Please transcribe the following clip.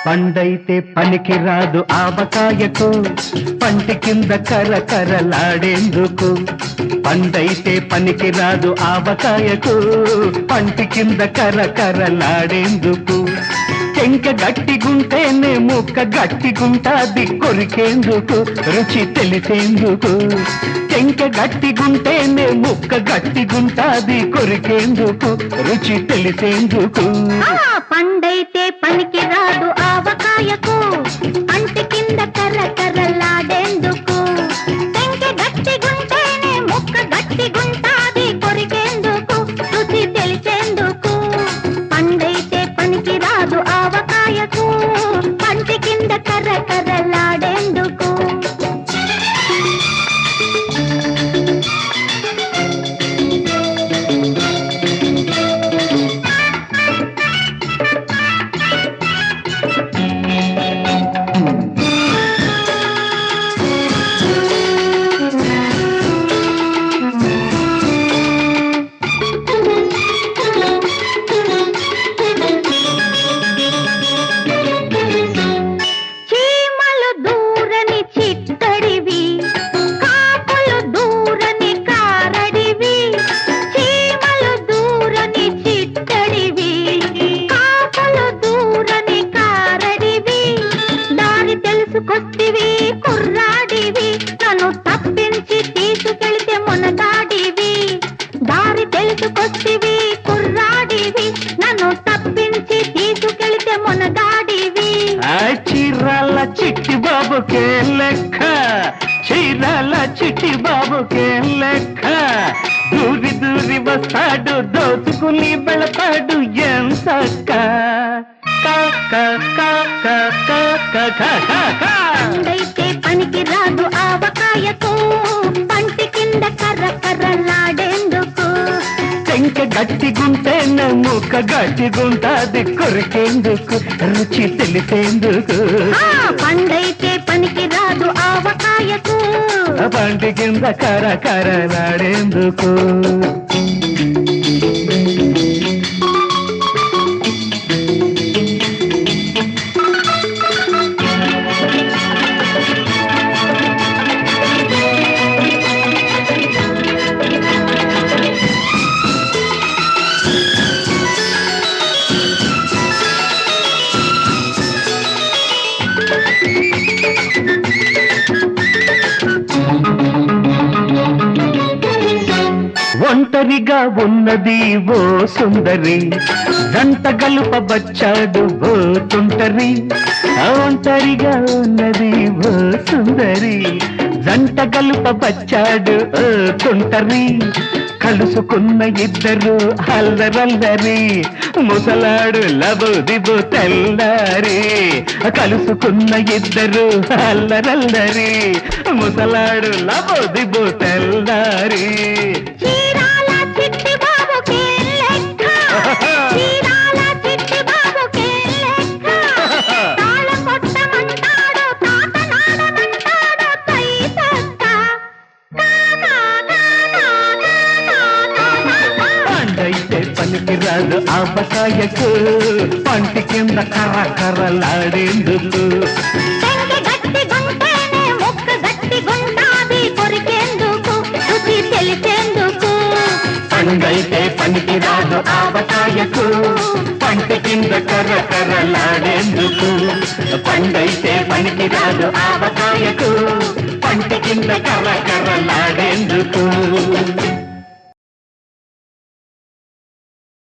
పండైతే పనికి రాదు ఆవకాయకు, పంటి కింద కరకరలాడేందుకు. పండైతే పనికి రాదు ఆవకాయకు, పంటి కింద కరకరలాడేందుకు. చెంక గట్టిగుంటేనే ముక్క గట్టిగుంటాది కొరికేందుకు, రుచి తెలిసేందుకు. చెంక గట్టిగుంటేనే ముక్క గట్టిగుంటాది కొరికేందుకు, రుచి తెలిసేందుకు. పండైతే పనికి రాదు ఆవకాయకు, అంటి కింద కర్రకర్రలాడేందుకు. చెంక గట్టిగుంటేనే ముక్క గట్టిగుంటాది కొరికేందుకు, రుచి తెలిసేందుకు. పండైతే పనికి రాదు ఆవకాయకు, అంటి కింద కర్రకర్రలాడేందుకు. కొత్తివి కుర్రాడివి, నన్ను తప్పించి తీసుకెళ్తే మునగాడివి. దారి తెలుసుకొత్తివి కుర్రాడివి, నన్ను తప్పించి తీసుకెళ్తే మునగాడివి. చీరాల చిట్టి బాబుకే లెక్క, చీరాల చిట్టి బాబుకే లెక్క. దూరి దూరి వస్తాడు, దోచుకుని వెళతాడు ఎంతక్క. పండైతే పనికి రాదు ఆవకాయకు, పంటి కింద కర్రకర్రలాడేందుకు. చెంక గట్టిగుంటేనే ముక్క గట్టిగుంటాది కొరికేందుకు, రుచి తెలిసేందుకు. పండైతే పనికి రాదు ఆవకాయకు, పంటి కింద కరకరలాడేందుకు. ఒంటరిగా ఉన్నది ఓ సుందరి, జంట గలుపబచ్చాడు ఓ తుంటరి. ఒంటరిగా ఉన్నది ఓ సుందరి, జంట గలుపబచ్చాడు ఓ తుంటరి. కలుసుకున్న ఇద్దరు అల్లరల్లరి, ముసలాడు లబు దిబు తెల్లారి. కలుసుకున్న ఇద్దరు అల్లరల్లరి, ముసలాడు లబు దిబు తెల్లారి. పండైతే పనికి రాదు ఆవకాయకు, పంటి కింద కర్రకర్రలాడేందుకు. పండైతే పనికి రాదు ఆవకాయకు, పంటి కింద కర్రకర్రలాడేందుకు. పండైతే పనికి రాదు ఆవకాయకు, పంటి కింద కర్రకర్రలాడేందుకు.